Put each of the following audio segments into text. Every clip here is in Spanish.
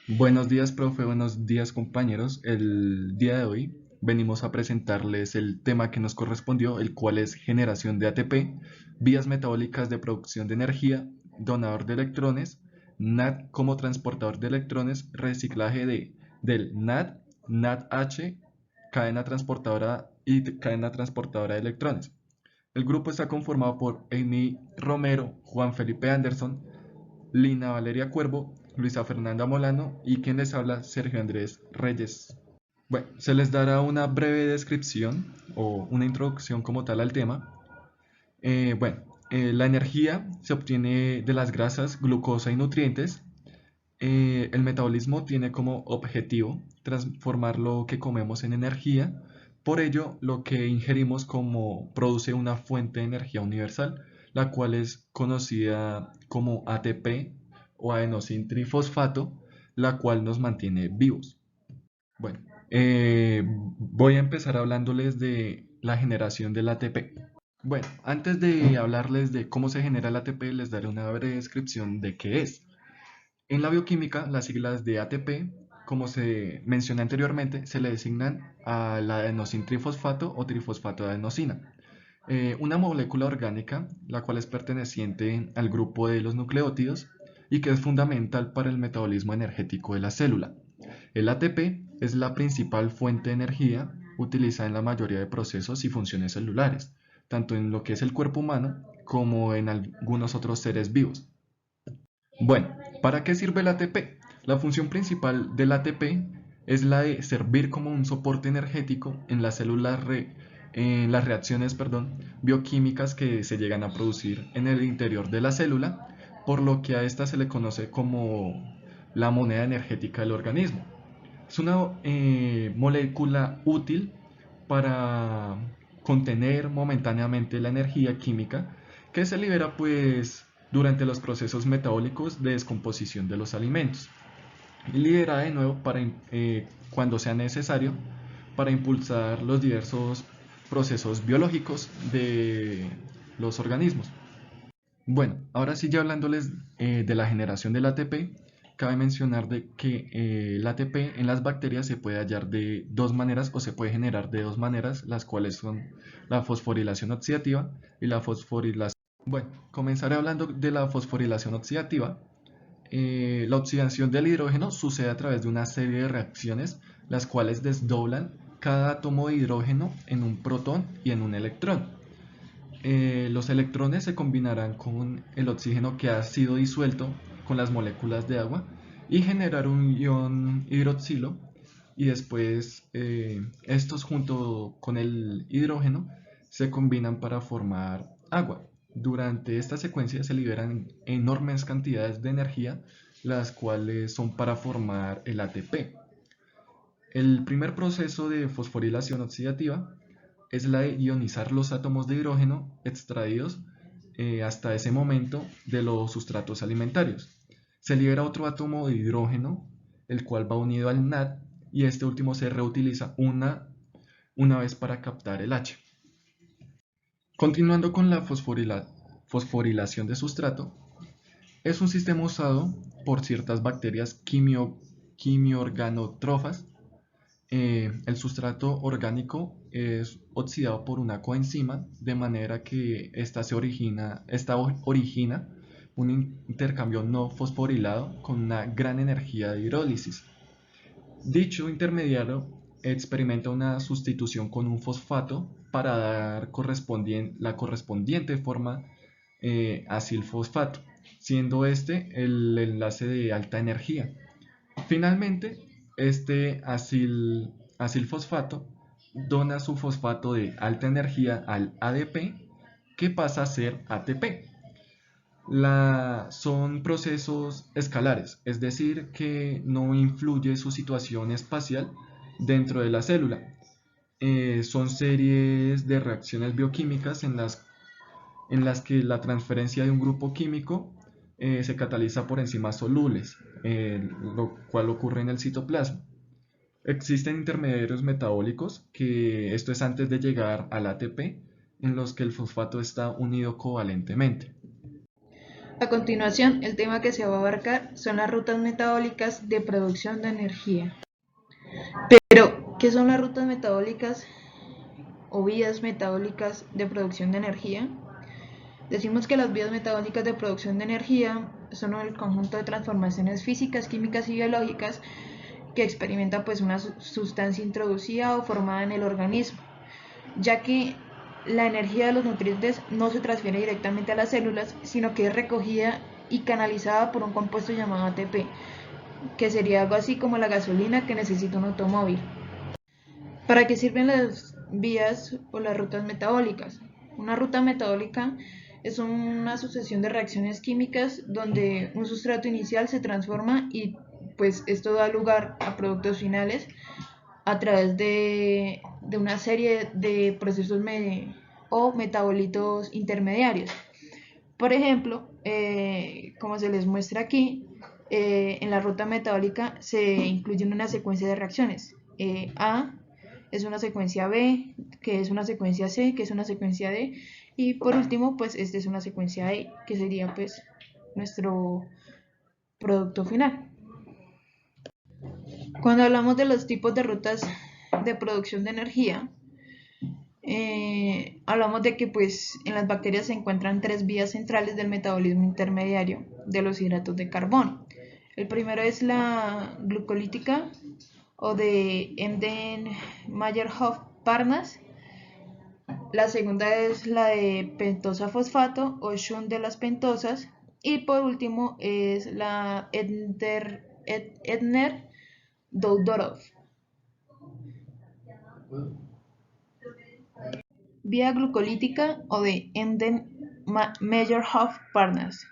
Buenos días, profe, buenos días, compañeros. El día de hoy venimos a presentarles el tema que nos correspondió, el cual es generación de ATP, vías metabólicas de producción de energía, donador de electrones, NAD como transportador de electrones, reciclaje del NAD, NADH, cadena transportadora y cadena transportadora de electrones. El grupo está conformado por Amy Romero, Juan Felipe Anderson, Lina Valeria Cuervo, Luisa Fernanda Molano y quien les habla, Sergio Andrés Reyes. Bueno, se les dará una breve descripción o una introducción como tal al tema. La energía se obtiene de las grasas, glucosa y nutrientes. El metabolismo tiene como objetivo transformar lo que comemos en energía. Por ello, lo que ingerimos como produce una fuente de energía universal, la cual es conocida como ATP o adenosin trifosfato, la cual nos mantiene vivos. Bueno, voy a empezar hablándoles de la generación del ATP. Bueno, antes de hablarles de cómo se genera el ATP, les daré una breve descripción de qué es. En la bioquímica, las siglas de ATP, como se mencionó anteriormente, se le designan al adenosintrifosfato o trifosfato de adenosina, una molécula orgánica la cual es perteneciente al grupo de los nucleótidos y que es fundamental para el metabolismo energético de la célula. El ATP es la principal fuente de energía utilizada en la mayoría de procesos y funciones celulares, tanto en lo que es el cuerpo humano como en algunos otros seres vivos. Bueno, ¿para qué sirve el ATP? La función principal del ATP es la de servir como un soporte energético en las en las reacciones, bioquímicas que se llegan a producir en el interior de la célula, por lo que a esta se le conoce como la moneda energética del organismo. Es una molécula útil para contener momentáneamente la energía química que se libera pues durante los procesos metabólicos de descomposición de los alimentos y liberada de nuevo cuando sea necesario para impulsar los diversos procesos biológicos de los organismos. Bueno, ahora sí ya hablándoles de la generación del ATP, cabe mencionar de que el ATP en las bacterias se puede hallar de dos maneras o se puede generar de dos maneras, las cuales son la fosforilación oxidativa y la fosforilación. Bueno, comenzaré hablando de la fosforilación oxidativa. La oxidación del hidrógeno sucede a través de una serie de reacciones, las cuales desdoblan cada átomo de hidrógeno en un protón y en un electrón. Los electrones se combinarán con el oxígeno que ha sido disuelto con las moléculas de agua y generar un ion hidroxilo y después estos junto con el hidrógeno se combinan para formar agua. Durante esta secuencia se liberan enormes cantidades de energía, las cuales son para formar el ATP. El primer proceso de fosforilación oxidativa es la de ionizar los átomos de hidrógeno extraídos hasta ese momento de los sustratos alimentarios. Se libera otro átomo de hidrógeno, el cual va unido al NAD y este último se reutiliza una vez para captar el H. Continuando con la fosforilación de sustrato, es un sistema usado por ciertas bacterias quimiorganotrófas. El sustrato orgánico es oxidado por una coenzima de manera que esta origina un intercambio no fosforilado con una gran energía de hidrólisis. Dicho intermediario experimenta una sustitución con un fosfato para dar la correspondiente forma acilfosfato, siendo este el enlace de alta energía. Finalmente, este acilfosfato dona su fosfato de alta energía al ADP, que pasa a ser ATP. Son procesos escalares, es decir, que no influye su situación espacial dentro de la célula. Son series de reacciones bioquímicas en las que la transferencia de un grupo químico se cataliza por enzimas solubles, lo cual ocurre en el citoplasma. Existen intermediarios metabólicos, que esto es antes de llegar al ATP, en los que el fosfato está unido covalentemente. A continuación, el tema que se va a abarcar son las rutas metabólicas de producción de energía. Pero, ¿qué son las rutas metabólicas o vías metabólicas de producción de energía? Decimos que las vías metabólicas de producción de energía son el conjunto de transformaciones físicas, químicas y biológicas que experimenta pues una sustancia introducida o formada en el organismo, ya que la energía de los nutrientes no se transfiere directamente a las células, sino que es recogida y canalizada por un compuesto llamado ATP, que sería algo así como la gasolina que necesita un automóvil. ¿Para qué sirven las vías o las rutas metabólicas? Una ruta metabólica es una sucesión de reacciones químicas donde un sustrato inicial se transforma y pues esto da lugar a productos finales a través de una serie de procesos o metabolitos intermediarios. Por ejemplo, como se les muestra aquí, en la ruta metabólica se incluye una secuencia de reacciones. A es una secuencia B, que es una secuencia C, que es una secuencia D, y por último, pues esta es una secuencia E, que sería pues nuestro producto final. Cuando hablamos de los tipos de rutas de producción de energía, hablamos de que pues en las bacterias se encuentran tres vías centrales del metabolismo intermediario de los hidratos de carbono. El primero es la glucolítica o de Embden-Meyerhof-Parnas. La segunda es la de pentosa fosfato o Shun de las pentosas. Y por último es la Edner-Doudorov. Vía glucolítica o de Embden-Meyerhof-Parnas.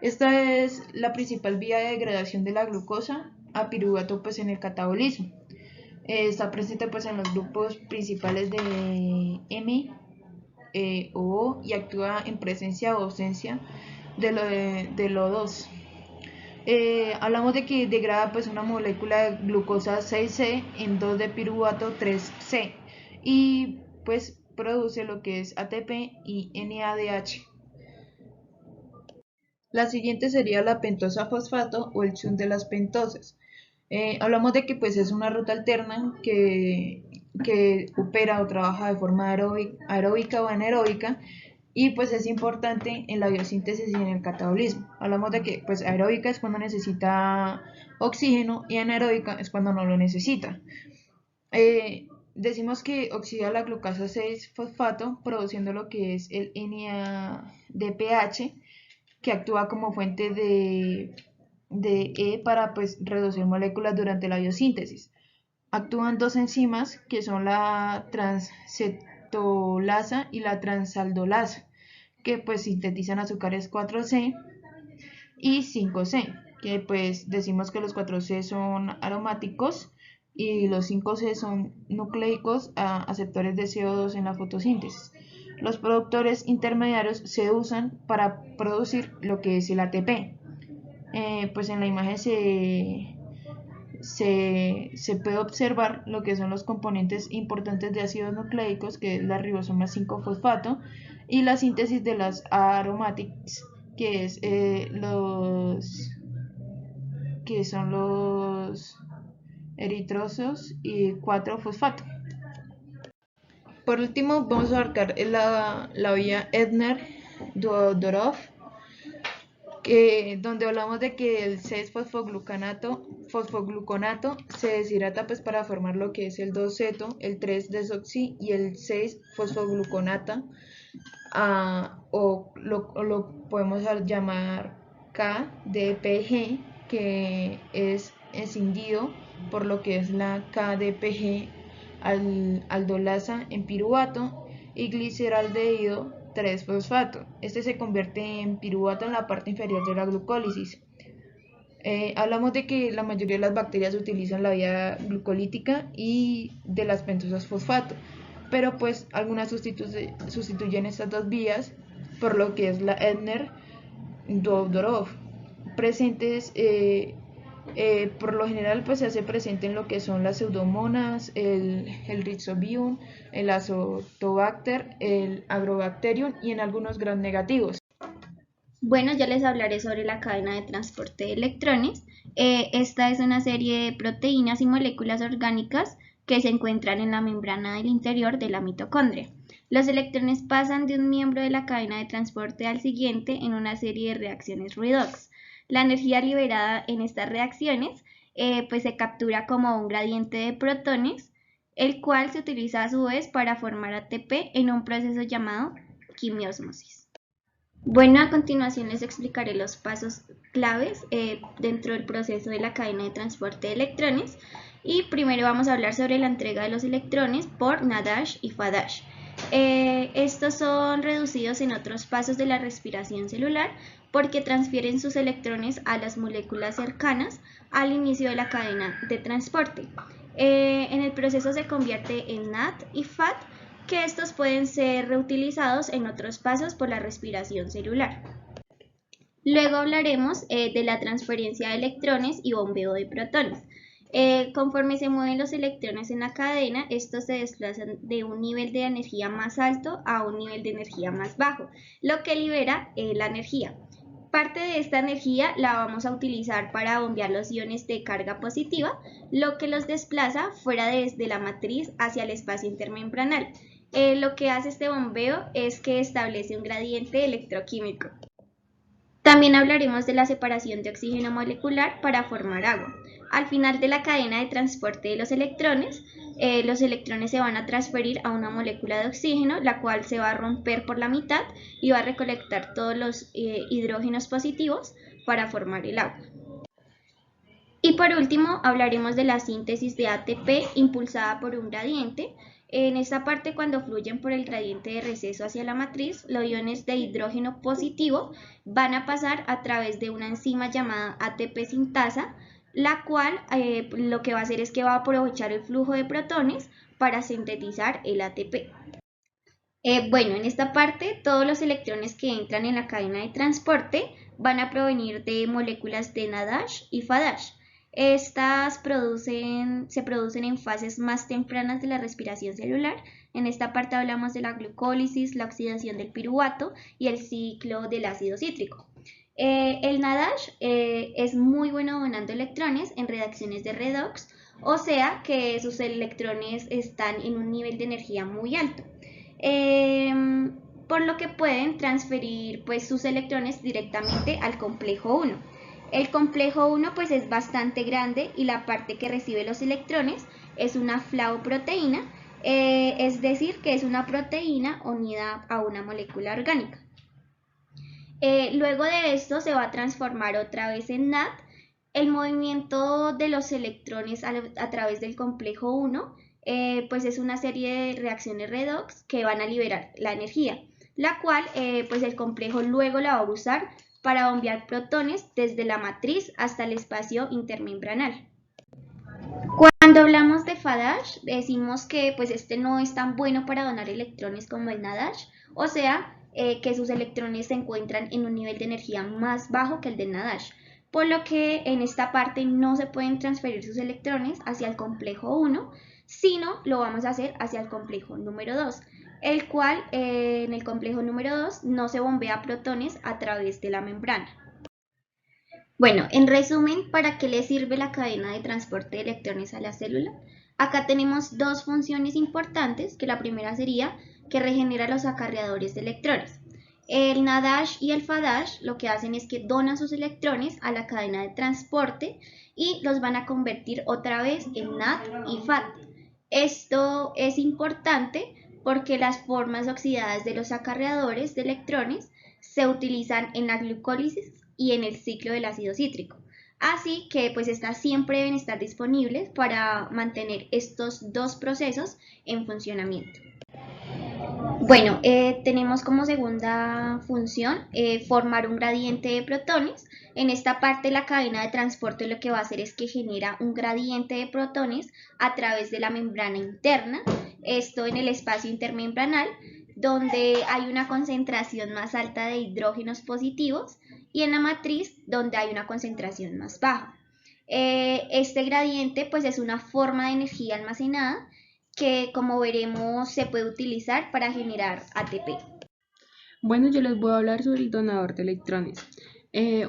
Esta es la principal vía de degradación de la glucosa a piruvato pues, en el catabolismo. Está presente pues, en los grupos principales de M, O y actúa en presencia o ausencia de lo2. Hablamos de que degrada pues, una molécula de glucosa 6C en 2 de piruvato 3C y pues produce lo que es ATP y NADH. La siguiente sería la pentosa fosfato o el Shun de las pentosas. Hablamos de que pues es una ruta alterna que opera o trabaja de forma aeróbica o anaeróbica y pues es importante en la biosíntesis y en el catabolismo. Hablamos de que pues aeróbica es cuando necesita oxígeno y anaeróbica es cuando no lo necesita. Decimos que oxida la glucosa 6-fosfato produciendo lo que es el NADPH que actúa como fuente de E para pues, reducir moléculas durante la biosíntesis. Actúan dos enzimas que son la transcetolasa y la transaldolasa, que pues sintetizan azúcares 4C y 5C, que pues decimos que los 4C son aromáticos y los 5C son nucleicos aceptores de CO2 en la fotosíntesis. Los productores intermediarios se usan para producir lo que es el ATP. Pues en la imagen se puede observar lo que son los componentes importantes de ácidos nucleicos, que es la ribosoma 5-fosfato, y la síntesis de las aromatics, que es que son los eritrosos y 4-fosfato. Por último, vamos a abarcar la vía Edner-Doudorov, donde hablamos de que el 6-fosfogluconato se deshidrata pues, para formar lo que es el 2-ceto, el 3-desoxi y el 6-fosfogluconata, o lo podemos llamar KDPG, que es escindido por lo que es la KDPG aldolasa en piruvato y gliceraldehído 3-fosfato. Este se convierte en piruvato en la parte inferior de la glucólisis. Hablamos de que la mayoría de las bacterias utilizan la vía glucolítica y de las pentosas fosfato, pero pues algunas sustituyen estas dos vías por lo que es la Edner-Doudorov, presentes por lo general pues se hace presente en lo que son las pseudomonas, el Rhizobium, el Azotobacter, el Agrobacterium y en algunos gram negativos. Bueno, ya les hablaré sobre la cadena de transporte de electrones. Esta es una serie de proteínas y moléculas orgánicas que se encuentran en la membrana del interior de la mitocondria. Los electrones pasan de un miembro de la cadena de transporte al siguiente en una serie de reacciones redox. La energía liberada en estas reacciones pues se captura como un gradiente de protones, el cual se utiliza a su vez para formar ATP en un proceso llamado quimiósmosis. Bueno, a continuación les explicaré los pasos claves dentro del proceso de la cadena de transporte de electrones y primero vamos a hablar sobre la entrega de los electrones por NADH y FADH. Estos son reducidos en otros pasos de la respiración celular porque transfieren sus electrones a las moléculas cercanas al inicio de la cadena de transporte. En el proceso se convierte en NAD y FAD, que estos pueden ser reutilizados en otros pasos por la respiración celular. Luego hablaremos de la transferencia de electrones y bombeo de protones. Conforme se mueven los electrones en la cadena, estos se desplazan de un nivel de energía más alto a un nivel de energía más bajo, lo que libera la energía. Parte de esta energía la vamos a utilizar para bombear los iones de carga positiva, lo que los desplaza fuera desde la matriz hacia el espacio intermembranal. Lo que hace este bombeo es que establece un gradiente electroquímico. También hablaremos de la separación de oxígeno molecular para formar agua. Al final de la cadena de transporte de los electrones se van a transferir a una molécula de oxígeno, la cual se va a romper por la mitad y va a recolectar todos los hidrógenos positivos para formar el agua. Y por último, hablaremos de la síntesis de ATP impulsada por un gradiente. En esta parte, cuando fluyen por el gradiente de receso hacia la matriz, los iones de hidrógeno positivo van a pasar a través de una enzima llamada ATP sintasa, la cual lo que va a hacer es que va a aprovechar el flujo de protones para sintetizar el ATP. Bueno, en esta parte todos los electrones que entran en la cadena de transporte van a provenir de moléculas de NADH y FADH. Estas se producen en fases más tempranas de la respiración celular. En esta parte hablamos de la glucólisis, la oxidación del piruvato y el ciclo del ácido cítrico. El NADH es muy bueno donando electrones en reacciones de redox, o sea que sus electrones están en un nivel de energía muy alto. Por lo que pueden transferir pues, sus electrones directamente al complejo 1. El complejo 1 pues, es bastante grande y la parte que recibe los electrones es una flavoproteína, es decir, que es una proteína unida a una molécula orgánica. Luego de esto se va a transformar otra vez en NAD. El movimiento de los electrones a través del complejo 1 pues es una serie de reacciones redox que van a liberar la energía, la cual pues el complejo luego la va a usar para bombear protones desde la matriz hasta el espacio intermembranal. Cuando hablamos de FADH, decimos que pues este no es tan bueno para donar electrones como el NADH, o sea que sus electrones se encuentran en un nivel de energía más bajo que el del NADH, por lo que en esta parte no se pueden transferir sus electrones hacia el complejo 1, sino lo vamos a hacer hacia el complejo número 2, el cual en el complejo número 2 no se bombea protones a través de la membrana. Bueno, en resumen, ¿para qué le sirve la cadena de transporte de electrones a la célula? Acá tenemos dos funciones importantes, que la primera sería que regenera los acarreadores de electrones. El NADH y el FADH lo que hacen es que donan sus electrones a la cadena de transporte y los van a convertir otra vez en NAD y FAD. Esto es importante porque las formas oxidadas de los acarreadores de electrones se utilizan en la glucólisis y en el ciclo del ácido cítrico. Así que pues estas siempre deben estar disponibles para mantener estos dos procesos en funcionamiento. Bueno, tenemos como segunda función formar un gradiente de protones. En esta parte la cadena de transporte lo que va a hacer es que genera un gradiente de protones a través de la membrana interna, esto en el espacio intermembranal, donde hay una concentración más alta de hidrógenos positivos y en la matriz donde hay una concentración más baja. Este gradiente pues es una forma de energía almacenada que como veremos se puede utilizar para generar ATP. Bueno, yo les voy a hablar sobre el donador de electrones.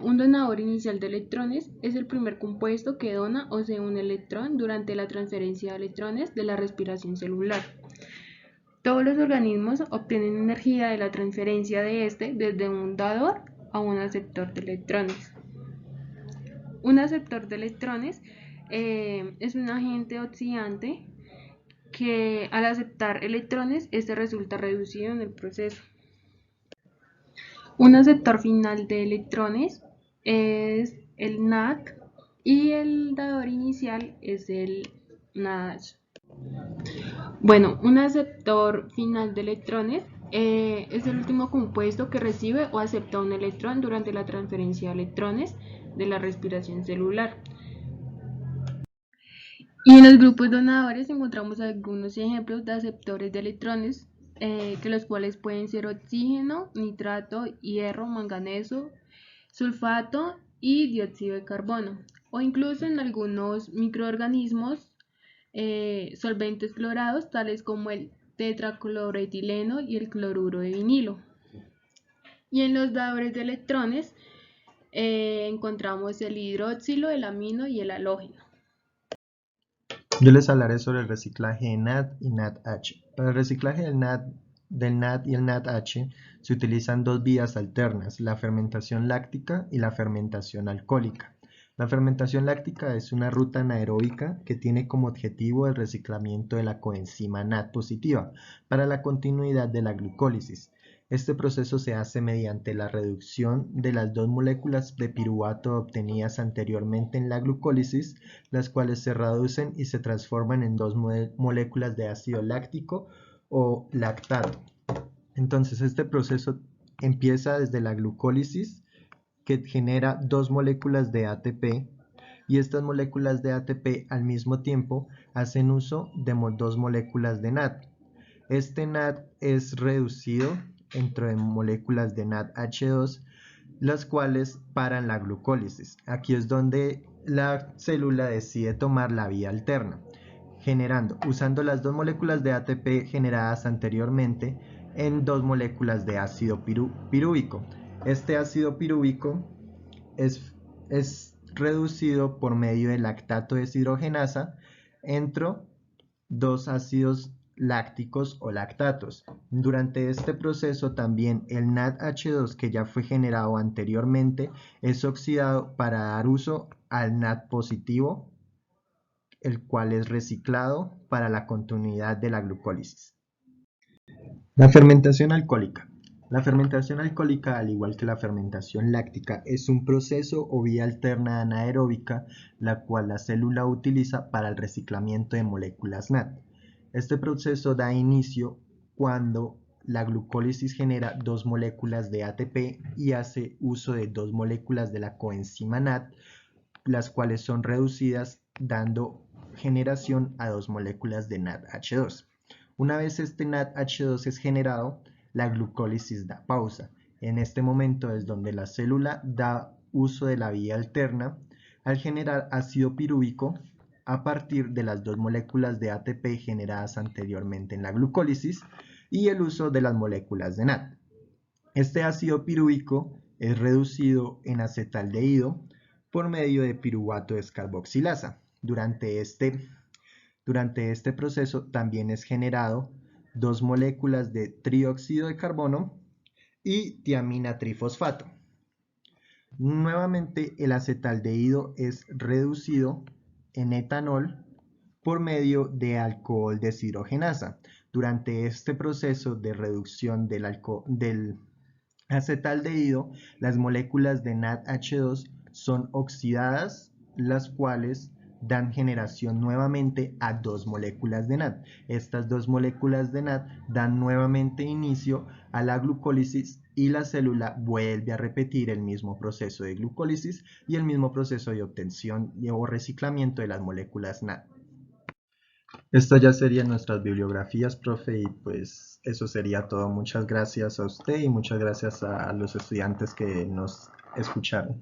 Un donador inicial de electrones es el primer compuesto que dona o cede un electrón durante la transferencia de electrones de la respiración celular. Todos los organismos obtienen energía de la transferencia de este desde un dador a un aceptor de electrones. Un aceptor de electrones es un agente oxidante que al aceptar electrones, este resulta reducido en el proceso. Un aceptor final de electrones es el NaD y el dador inicial es el NaDH. Bueno, un aceptor final de electrones es el último compuesto que recibe o acepta un electrón durante la transferencia de electrones de la respiración celular. Y en los grupos donadores encontramos algunos ejemplos de aceptores de electrones, que los cuales pueden ser oxígeno, nitrato, hierro, manganeso, sulfato y dióxido de carbono, o incluso en algunos microorganismos solventes clorados, tales como el tetracloretileno y el cloruro de vinilo. Y en los dadores de electrones encontramos el hidroxilo, el amino y el halógeno. Yo les hablaré sobre el reciclaje de NAD y NADH. Para el reciclaje del NAD y el NADH se utilizan dos vías alternas, la fermentación láctica y la fermentación alcohólica. La fermentación láctica es una ruta anaeróbica que tiene como objetivo el reciclamiento de la coenzima NAD positiva para la continuidad de la glucólisis. Este proceso se hace mediante la reducción de las dos moléculas de piruvato obtenidas anteriormente en la glucólisis, las cuales se reducen y se transforman en dos moléculas de ácido láctico o lactato. Entonces este proceso empieza desde la glucólisis, que genera dos moléculas de ATP, y estas moléculas de ATP al mismo tiempo hacen uso de dos moléculas de NAD. Este NAD es reducido entre moléculas de NADH2, las cuales paran la glucólisis. Aquí es donde la célula decide tomar la vía alterna, usando las dos moléculas de ATP generadas anteriormente en dos moléculas de ácido pirúvico. Este ácido pirúvico es reducido por medio de lactato deshidrogenasa entre dos ácidos lácticos o lactatos. Durante este proceso también el NADH2, que ya fue generado anteriormente, es oxidado para dar uso al NAD positivo, el cual es reciclado para la continuidad de la glucólisis. La fermentación alcohólica. La fermentación alcohólica, al igual que la fermentación láctica, es un proceso o vía alterna anaeróbica, la cual la célula utiliza para el reciclamiento de moléculas NAD. Este proceso da inicio cuando la glucólisis genera dos moléculas de ATP y hace uso de dos moléculas de la coenzima NAD, las cuales son reducidas dando generación a dos moléculas de NADH2. Una vez este NADH2 es generado, la glucólisis da pausa. En este momento es donde la célula da uso de la vía alterna al generar ácido pirúvico a partir de las dos moléculas de ATP generadas anteriormente en la glucólisis y el uso de las moléculas de NAD. Este ácido pirúvico es reducido en acetaldehído por medio de piruvato descarboxilasa. Durante este proceso también es generado dos moléculas de trióxido de carbono y tiamina trifosfato. Nuevamente el acetaldehído es reducido en etanol por medio de alcohol deshidrogenasa. Durante este proceso de reducción del acetaldehído, las moléculas de NADH2 son oxidadas, las cuales dan generación nuevamente a dos moléculas de NAD. Estas dos moléculas de NAD dan nuevamente inicio a la glucólisis y la célula vuelve a repetir el mismo proceso de glucólisis y el mismo proceso de obtención o reciclamiento de las moléculas NAD. Estas ya serían nuestras bibliografías, profe, y pues eso sería todo. Muchas gracias a usted y muchas gracias a los estudiantes que nos escucharon.